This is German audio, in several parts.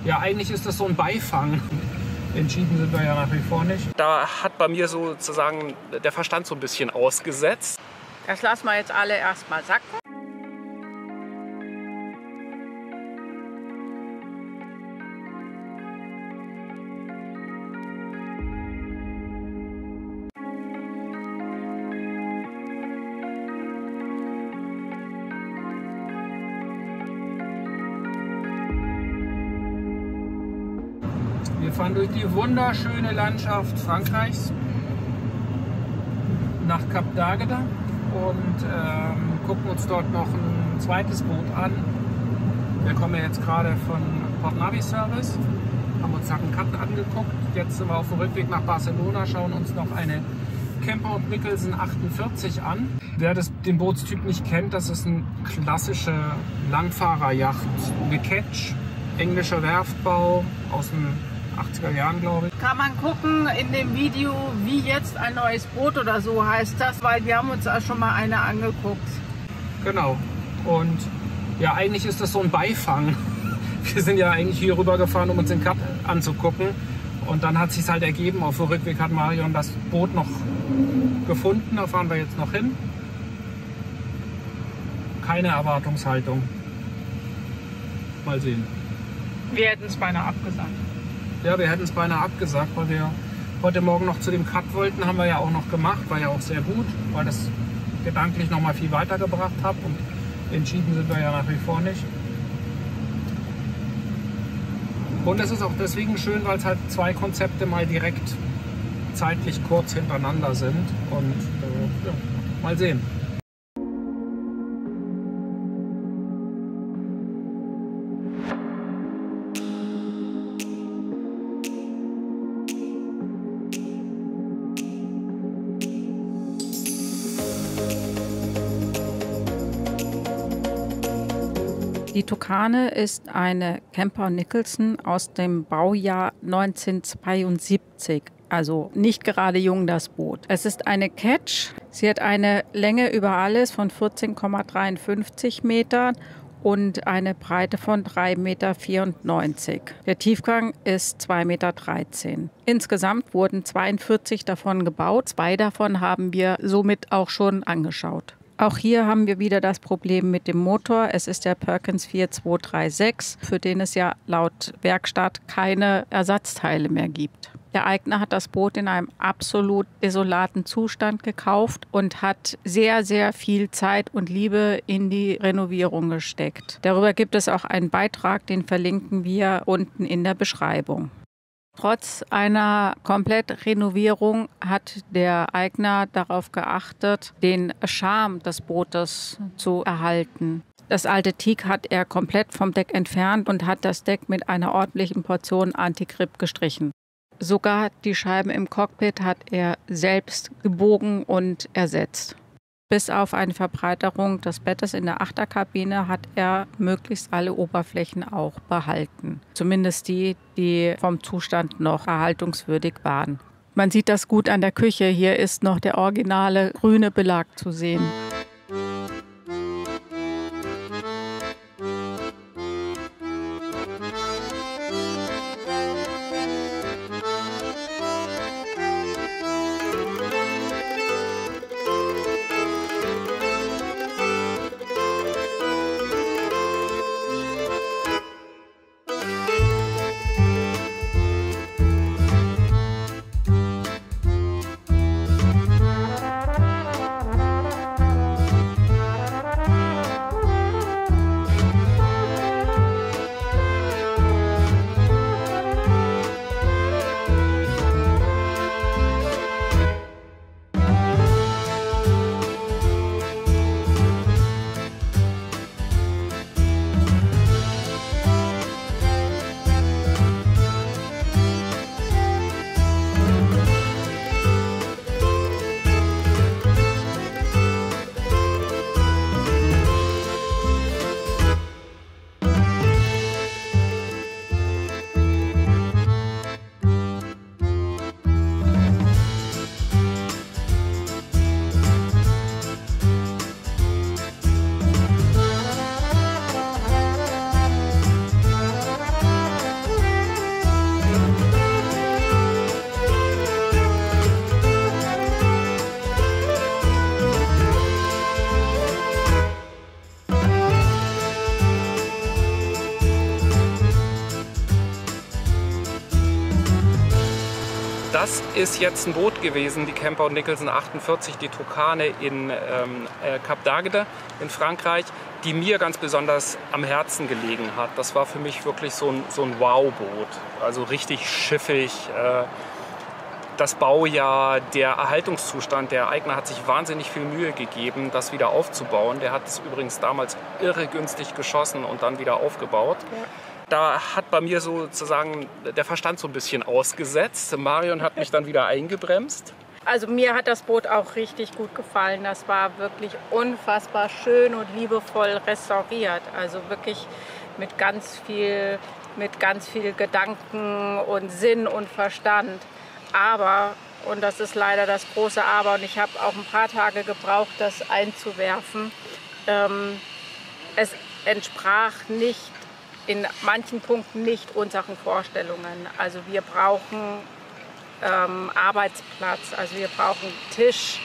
Ja, eigentlich ist das so ein Beifang. Entschieden sind wir ja nach wie vor nicht. Da hat bei mir sozusagen der Verstand so ein bisschen ausgesetzt. Das lassen wir jetzt alle erstmal sacken. Wir fahren durch die wunderschöne Landschaft Frankreichs nach Cap d'Agde und gucken uns dort noch ein zweites Boot an. Wir kommen ja jetzt gerade von Port Navi Service, haben uns einen Cut angeguckt. Jetzt sind wir auf dem Rückweg nach Barcelona, schauen uns noch eine Camper Nicholson 48 an. Wer den Bootstyp nicht kennt, das ist eine klassische Langfahrerjacht, eine Ketch, englischer Werftbau aus den 80er Jahren, glaube ich. Kann man gucken in dem Video, wie jetzt ein neues Boot oder so heißt das, weil wir haben uns auch schon mal eine angeguckt. Genau. Und ja, eigentlich ist das so ein Beifang. Wir sind ja eigentlich hier rüber gefahren, um uns den Cut anzugucken. Und dann hat es sich halt ergeben, auf dem Rückweg hat Marion das Boot noch gefunden. Da fahren wir jetzt noch hin. Keine Erwartungshaltung. Mal sehen. Wir hätten es beinahe abgesagt. Ja, wir hätten es beinahe abgesagt, weil wir heute Morgen noch zu dem Cut wollten. Haben wir ja auch noch gemacht, war ja auch sehr gut, weil das gedanklich noch mal viel weitergebracht hat. Und entschieden sind wir ja nach wie vor nicht. Und es ist auch deswegen schön, weil es halt zwei Konzepte mal direkt zeitlich kurz hintereinander sind. Und ja, mal sehen. Die Tucane ist eine Camper Nicholson aus dem Baujahr 1972. Also nicht gerade jung, das Boot. Es ist eine Ketch. Sie hat eine Länge über alles von 14,53 Metern und eine Breite von 3,94 Meter. Der Tiefgang ist 2,13 Meter. Insgesamt wurden 42 davon gebaut. 2 davon haben wir somit auch schon angeschaut. Auch hier haben wir wieder das Problem mit dem Motor. Es ist der Perkins 4236, für den es ja laut Werkstatt keine Ersatzteile mehr gibt. Der Eigner hat das Boot in einem absolut desolaten Zustand gekauft und hat sehr, sehr viel Zeit und Liebe in die Renovierung gesteckt. Darüber gibt es auch einen Beitrag, den verlinken wir unten in der Beschreibung. Trotz einer Komplettrenovierung hat der Eigner darauf geachtet, den Charme des Bootes zu erhalten. Das alte Teak hat er komplett vom Deck entfernt und hat das Deck mit einer ordentlichen Portion Anti-Grip gestrichen. Sogar die Scheiben im Cockpit hat er selbst gebogen und ersetzt. Bis auf eine Verbreiterung des Bettes in der Achterkabine hat er möglichst alle Oberflächen auch behalten. Zumindest die, die vom Zustand noch erhaltungswürdig waren. Man sieht das gut an der Küche. Hier ist noch der originale grüne Belag zu sehen. Das ist jetzt ein Boot gewesen, die Camper Nicholson 48, die Tucane in Cap d'Agde in Frankreich, die mir ganz besonders am Herzen gelegen hat. Das war für mich wirklich so ein Wow-Boot, also richtig schiffig. Das Baujahr, der Erhaltungszustand, der Eigner hat sich wahnsinnig viel Mühe gegeben, das wieder aufzubauen. Der hat es übrigens damals irre günstig geschossen und dann wieder aufgebaut. Ja. Da hat bei mir sozusagen der Verstand so ein bisschen ausgesetzt. Marion hat mich dann wieder eingebremst. Also mir hat das Boot auch richtig gut gefallen. Das war wirklich unfassbar schön und liebevoll restauriert. Also wirklich mit ganz viel Gedanken und Sinn und Verstand. Aber, und das ist leider das große Aber, und ich habe auch ein paar Tage gebraucht, das einzuwerfen, es entsprach nicht, in manchen Punkten nicht unseren Vorstellungen. Also wir brauchen Arbeitsplatz, also wir brauchen Tisch,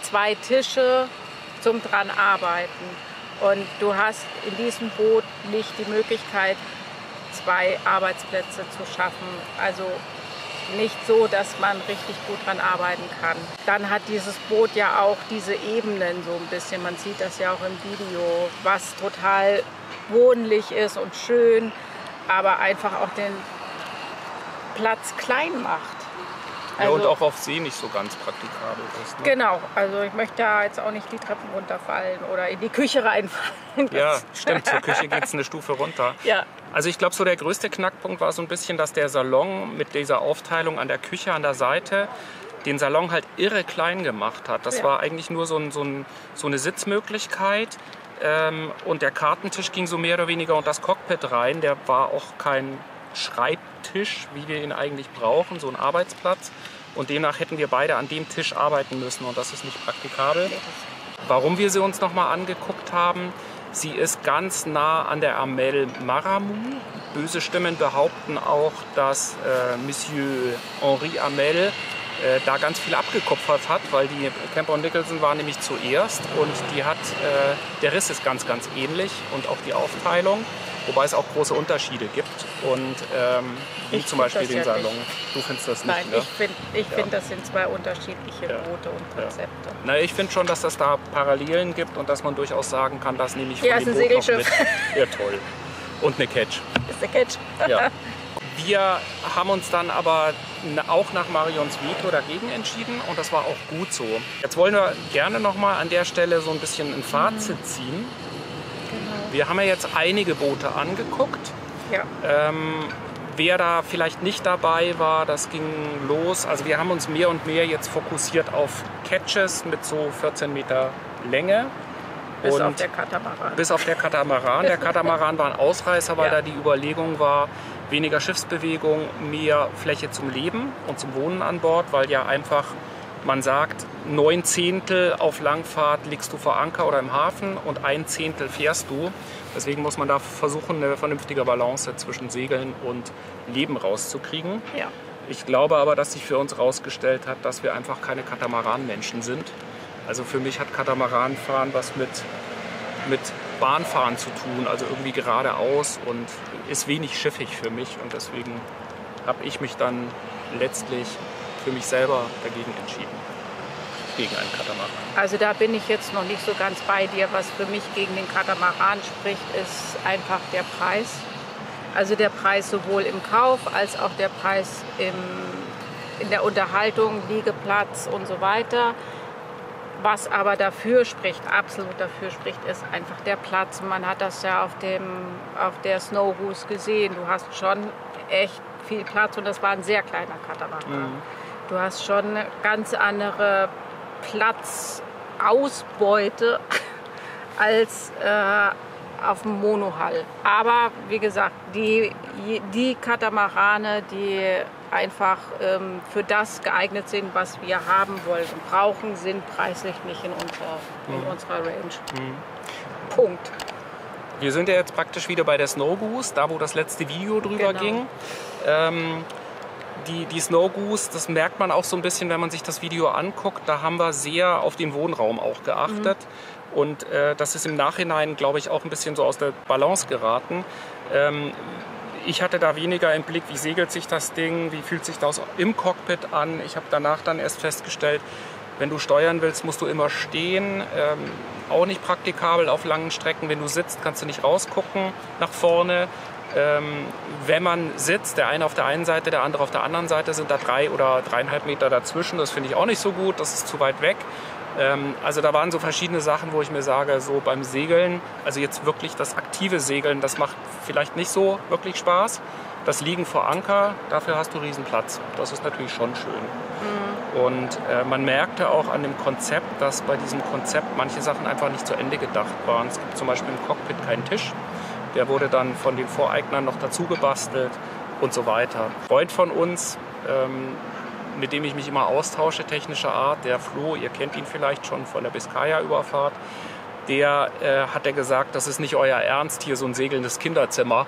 2 Tische zum dran arbeiten. Und du hast in diesem Boot nicht die Möglichkeit, 2 Arbeitsplätze zu schaffen. Also nicht so, dass man richtig gut dran arbeiten kann. Dann hat dieses Boot ja auch diese Ebenen so ein bisschen, man sieht das ja auch im Video, was total wohnlich ist und schön, aber einfach auch den Platz klein macht. Also, ja, und auch auf See nicht so ganz praktikabel ist. Ne? Genau, also ich möchte da jetzt auch nicht die Treppen runterfallen oder in die Küche reinfallen. Ja, stimmt, zur Küche geht es eine Stufe runter. Ja. Also ich glaube, so der größte Knackpunkt war so ein bisschen, dass der Salon mit dieser Aufteilung an der Küche an der Seite den Salon halt irre klein gemacht hat. Das war eigentlich nur so eine Sitzmöglichkeit. Und der Kartentisch ging so mehr oder weniger unter das Cockpit rein. Der war auch kein Schreibtisch, wie wir ihn eigentlich brauchen, so ein Arbeitsplatz. Und demnach hätten wir beide an dem Tisch arbeiten müssen und das ist nicht praktikabel. Warum wir sie uns nochmal angeguckt haben, sie ist ganz nah an der Amel Maramu. Böse Stimmen behaupten auch, dass Monsieur Henri Amel da ganz viel abgekupfert hat, weil die Camper Nicholson war nämlich zuerst und die hat, der Riss ist ganz, ganz ähnlich und auch die Aufteilung, wobei es auch große Unterschiede gibt und wie zum Beispiel den Salon. Du findest das nicht? Nein, ich finde, das sind 2 unterschiedliche Boote und Konzepte. Ja. Na, ich finde schon, dass das da Parallelen gibt und dass man durchaus sagen kann, das nehme ich von dem Boot noch mit. Ja, toll. Und eine Catch. Ist eine Catch. Ja. Wir haben uns dann aber auch nach Marions Veto dagegen entschieden und das war auch gut so. Jetzt wollen wir gerne noch mal an der Stelle so ein bisschen ein Fazit ziehen. Genau. Wir haben ja jetzt einige Boote angeguckt. Ja. Wer da vielleicht nicht dabei war, das ging los. Also wir haben uns mehr und mehr jetzt fokussiert auf Catches mit so 14 Meter Länge. Bis auf der Katamaran. Bis auf der Katamaran. Der Katamaran war ein Ausreißer, weil da die Überlegung war, weniger Schiffsbewegung, mehr Fläche zum Leben und zum Wohnen an Bord, weil ja einfach, man sagt, 9/10 auf Langfahrt liegst du vor Anker oder im Hafen und 1/10 fährst du. Deswegen muss man da versuchen, eine vernünftige Balance zwischen Segeln und Leben rauszukriegen. Ja. Ich glaube aber, dass sich für uns herausgestellt hat, dass wir einfach keine Katamaranmenschen sind. Also für mich hat Katamaranfahren was mit Bahnfahren zu tun, also irgendwie geradeaus und ist wenig schiffig für mich und deswegen habe ich mich dann letztlich für mich selber dagegen entschieden, gegen einen Katamaran. Also da bin ich jetzt noch nicht so ganz bei dir. Was für mich gegen den Katamaran spricht, ist einfach der Preis. Also der Preis sowohl im Kauf als auch der Preis in der Unterhaltung, Liegeplatz und so weiter. Was aber dafür spricht, absolut dafür spricht, ist einfach der Platz. Man hat das ja auf der Snow Goose gesehen. Du hast schon echt viel Platz und das war ein sehr kleiner Katamaran. Du hast schon eine ganz andere Platzausbeute als auf dem Monohull. Aber wie gesagt, die Katamarane, die einfach für das geeignet sind, was wir haben wollen und brauchen, sind preislich nicht in unserer Range. Punkt. Wir sind ja jetzt praktisch wieder bei der Snow Goose, da wo das letzte Video drüber ging. Die Snow Goose, das merkt man auch so ein bisschen, wenn man sich das Video anguckt. Da haben wir sehr auf den Wohnraum auch geachtet. Und das ist im Nachhinein, glaube ich, auch ein bisschen so aus der Balance geraten. ich hatte da weniger im Blick, wie segelt sich das Ding, wie fühlt sich das im Cockpit an. Ich habe danach dann erst festgestellt, wenn du steuern willst, musst du immer stehen. Auch nicht praktikabel auf langen Strecken. Wenn du sitzt, kannst du nicht rausgucken nach vorne. Wenn man sitzt, der eine auf der einen Seite, der andere auf der anderen Seite, sind da 3 oder 3,5 Meter dazwischen. Das finde ich auch nicht so gut, das ist zu weit weg. Also da waren so verschiedene Sachen, wo ich mir sage, so beim Segeln, also jetzt wirklich das aktive Segeln, das macht vielleicht nicht so wirklich Spaß. Das Liegen vor Anker, dafür hast du riesen Platz. Das ist natürlich schon schön. Und man merkte auch an dem Konzept, dass bei diesem Konzept manche Sachen einfach nicht zu Ende gedacht waren. Es gibt zum Beispiel im Cockpit keinen Tisch. Der wurde dann von den Voreignern noch dazu gebastelt und so weiter. Ein Freund von uns, mit dem ich mich immer austausche, technischer Art, der Flo, ihr kennt ihn vielleicht schon von der Biskaya-Überfahrt, der hat gesagt, das ist nicht euer Ernst, hier so ein segelndes Kinderzimmer,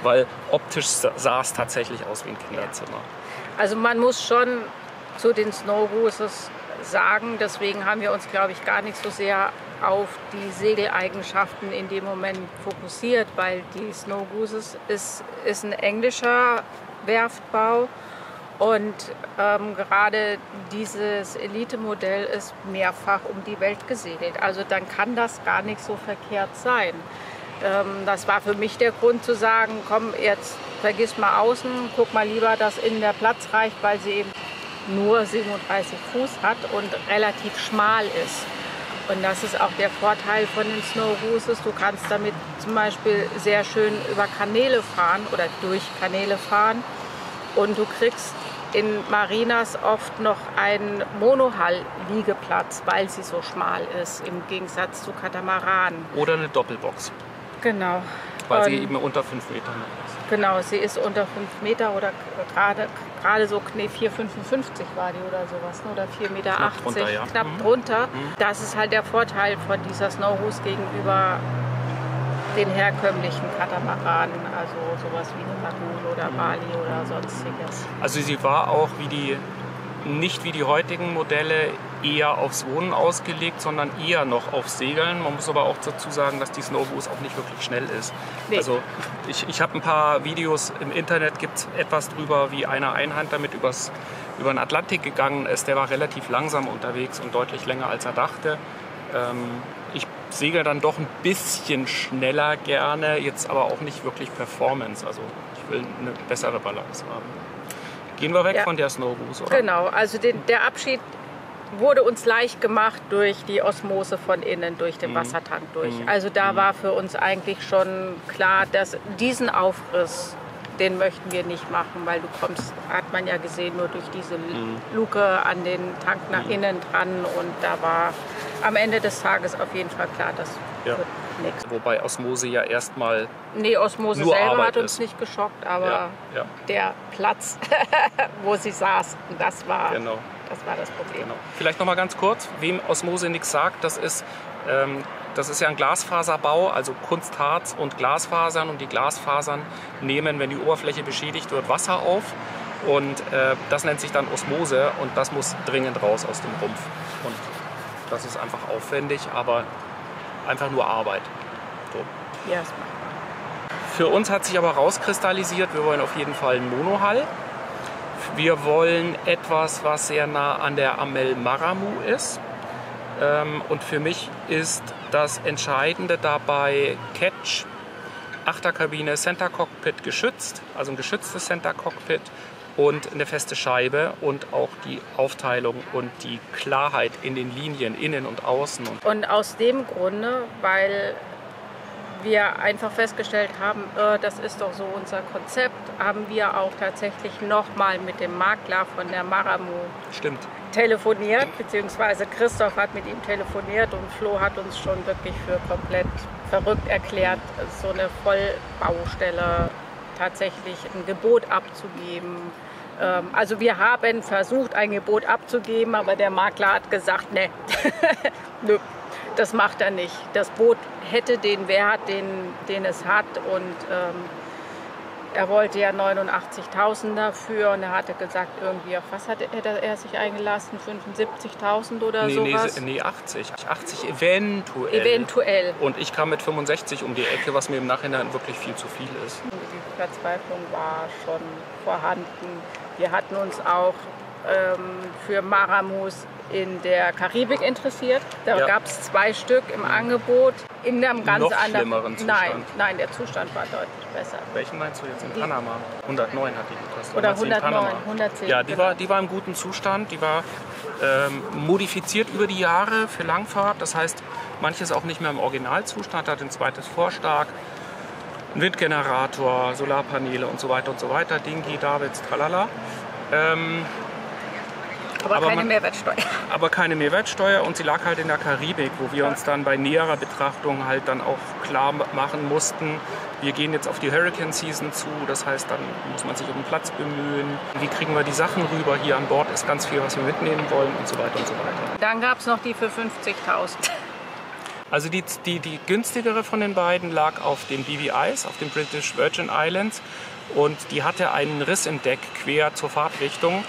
weil optisch sah es tatsächlich aus wie ein Kinderzimmer. Also man muss schon zu den Snow Gooses sagen, deswegen haben wir uns, glaube ich, gar nicht so sehr auf die Segeleigenschaften in dem Moment fokussiert, weil die Snow Gooses ist ein englischer Werftbau und gerade dieses Elite-Modell ist mehrfach um die Welt gesegelt. Also dann kann das gar nicht so verkehrt sein. Das war für mich der Grund zu sagen, komm, jetzt vergiss mal außen, guck mal lieber, dass innen der Platz reicht, weil sie eben nur 37 Fuß hat und relativ schmal ist. Und das ist auch der Vorteil von den Snow Gooses. Du kannst damit zum Beispiel sehr schön über Kanäle fahren oder durch Kanäle fahren. Und du kriegst in Marinas oft noch einen Monohull-Liegeplatz, weil sie so schmal ist, im Gegensatz zu Katamaranen. Oder eine Doppelbox. Genau. Weil sie eben unter 5 Metern ist. Genau, sie ist unter 5 Meter oder gerade so 4,55 war die oder sowas, oder 4,80 Meter. Knapp drunter, ja. Knapp drunter. Das ist halt der Vorteil von dieser Snow Goose gegenüber den herkömmlichen Katamaranen, also sowas wie eine Lagoon oder Bali oder sonstiges. Also sie war auch nicht wie die heutigen Modelle eher aufs Wohnen ausgelegt, sondern eher noch aufs Segeln. Man muss aber auch dazu sagen, dass die Snow Goose auch nicht wirklich schnell ist. Nee. Also ich habe ein paar Videos im Internet, gibt es etwas drüber, wie einer Einhand damit über den Atlantik gegangen ist. Der war relativ langsam unterwegs und deutlich länger als er dachte. Ich segel dann doch ein bisschen schneller gerne, jetzt aber auch nicht wirklich Performance. Also ich will eine bessere Balance haben. Gehen wir weg von der Snow Goose, oder? Genau, also der Abschied wurde uns leicht gemacht durch die Osmose von innen, durch den Wassertank durch. Also da war für uns eigentlich schon klar, dass diesen Aufriss, den möchten wir nicht machen, weil du kommst, hat man ja gesehen, nur durch diese Luke an den Tank nach innen dran und da war am Ende des Tages auf jeden Fall klar, das wird nichts. Wobei Osmose ja erstmal Nee, Osmose nur selber Arbeit hat uns ist. nicht geschockt, aber der Platz, wo sie saß, das war das Problem. Genau. Vielleicht noch mal ganz kurz, wem Osmose nichts sagt, das ist ja ein Glasfaserbau, also Kunstharz und Glasfasern. Und die Glasfasern nehmen, wenn die Oberfläche beschädigt wird, Wasser auf. Und das nennt sich dann Osmose und das muss dringend raus aus dem Rumpf. Und das ist einfach aufwendig, aber einfach nur Arbeit. So. Ja, das macht. Für uns hat sich aber rauskristallisiert, wir wollen auf jeden Fall einen Monohull. Wir wollen etwas, was sehr nah an der Amel Maramu ist. Und für mich ist das Entscheidende dabei Catch, Achterkabine, Center Cockpit geschützt, also ein geschütztes Center Cockpit und eine feste Scheibe und auch die Aufteilung und die Klarheit in den Linien, innen und außen. Und aus dem Grunde, weil wir einfach festgestellt haben, das ist doch so unser Konzept, haben wir auch tatsächlich nochmal mit dem Makler von der Maramu telefoniert, beziehungsweise Christoph hat mit ihm telefoniert und Flo hat uns schon wirklich für komplett verrückt erklärt, so eine Vollbaustelle tatsächlich ein Gebot abzugeben. Also wir haben versucht, ein Gebot abzugeben, aber der Makler hat gesagt, ne, nö, das macht er nicht. Das Boot hätte den Wert, den es hat Er wollte ja 89.000 dafür und er hatte gesagt, irgendwie, auf was hätte er sich eingelassen? 75.000 oder sowas? Nee, 80. 80 eventuell. Eventuell. Und ich kam mit 65 um die Ecke, was mir im Nachhinein wirklich viel zu viel ist. Die Verzweiflung war schon vorhanden. Wir hatten uns auch für Maramus in der Karibik interessiert. Da gab es 2 Stück im Angebot in einem ganz anderen schlimmeren Zustand. Nein, der Zustand war deutlich besser. Welchen meinst du jetzt in Panama? 109 hat die gekostet. Oder 109, 110. Ja, die war im guten Zustand. Die war modifiziert über die Jahre für Langfahrt. Das heißt, manches auch nicht mehr im Originalzustand, hat ein zweites Vorstark, einen Windgenerator, Solarpaneele und so weiter und so weiter. Dingi, Davids, tralala. Aber keine Mehrwertsteuer. Aber keine Mehrwertsteuer und sie lag halt in der Karibik, wo wir uns dann bei näherer Betrachtung halt dann auch klar machen mussten, wir gehen jetzt auf die Hurricane Season zu, das heißt, dann muss man sich um den Platz bemühen. Wie kriegen wir die Sachen rüber? Hier an Bord ist ganz viel, was wir mitnehmen wollen und so weiter und so weiter. Dann gab es noch die für 50.000. Also die günstigere von den beiden lag auf den BVIs, auf den British Virgin Islands und die hatte einen Riss im Deck quer zur Fahrtrichtung.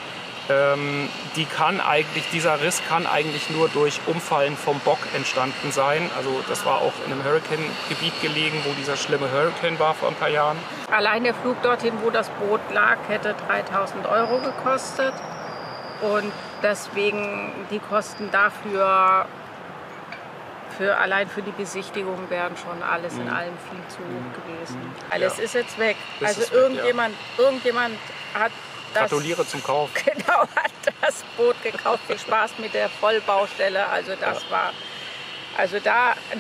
Dieser Riss kann eigentlich nur durch Umfallen vom Bock entstanden sein. Also das war auch in einem Hurricane-Gebiet gelegen, wo dieser schlimme Hurricane war vor ein paar Jahren. Allein der Flug dorthin, wo das Boot lag, hätte 3.000 € gekostet. Und deswegen die Kosten dafür allein für die Besichtigung wären schon alles in allem viel zu hoch gewesen. Alles ist jetzt weg. Irgendjemand hat gratuliere zum Kauf. Genau, hat das Boot gekauft. Viel Spaß mit der Vollbaustelle. Also das war,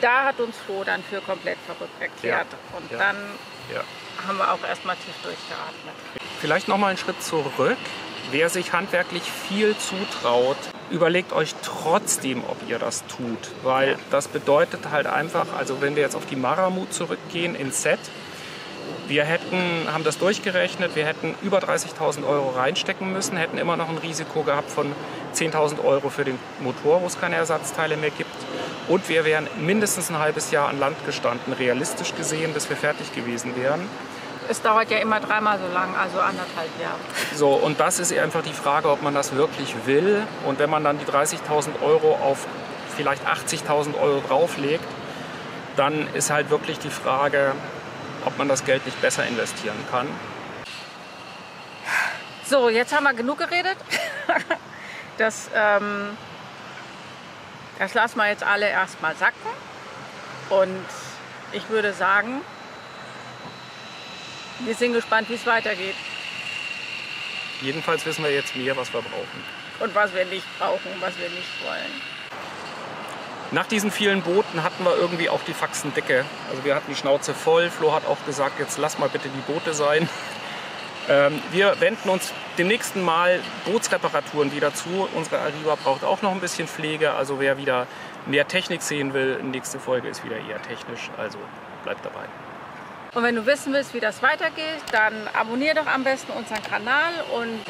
da hat uns Flo dann für komplett verrückt erklärt. Und dann haben wir auch erstmal tief durchgeatmet. Vielleicht noch mal einen Schritt zurück. Wer sich handwerklich viel zutraut, überlegt euch trotzdem, ob ihr das tut. Weil das bedeutet halt einfach, also wenn wir jetzt auf die Maramu zurückgehen ins Set, wir haben das durchgerechnet, wir hätten über 30.000 € reinstecken müssen, hätten immer noch ein Risiko gehabt von 10.000 € für den Motor, wo es keine Ersatzteile mehr gibt. Und wir wären mindestens ein halbes Jahr an Land gestanden, realistisch gesehen, bis wir fertig gewesen wären. Es dauert ja immer 3-mal so lang, also 1,5 Jahre. So, und das ist einfach die Frage, ob man das wirklich will. Und wenn man dann die 30.000 € auf vielleicht 80.000 € drauflegt, dann ist halt wirklich die Frage, ob man das Geld nicht besser investieren kann. So, jetzt haben wir genug geredet. Das lassen wir jetzt alle erstmal sacken. Und ich würde sagen, wir sind gespannt, wie es weitergeht. Jedenfalls wissen wir jetzt mehr, was wir brauchen. Und was wir nicht brauchen, was wir nicht wollen. Nach diesen vielen Booten hatten wir irgendwie auch die Faxen dicke. Also wir hatten die Schnauze voll. Flo hat auch gesagt, jetzt lass mal bitte die Boote sein. Wir wenden uns dem nächsten Mal Bootsreparaturen wieder zu. Unsere Arriva braucht auch noch ein bisschen Pflege. Also wer wieder mehr Technik sehen will, nächste Folge ist wieder eher technisch. Also bleibt dabei. Und wenn du wissen willst, wie das weitergeht, dann abonniere doch am besten unseren Kanal und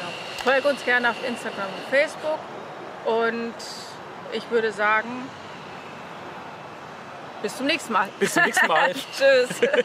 folge uns gerne auf Instagram und Facebook. Und ich würde sagen, bis zum nächsten Mal. Bis zum nächsten Mal. Tschüss.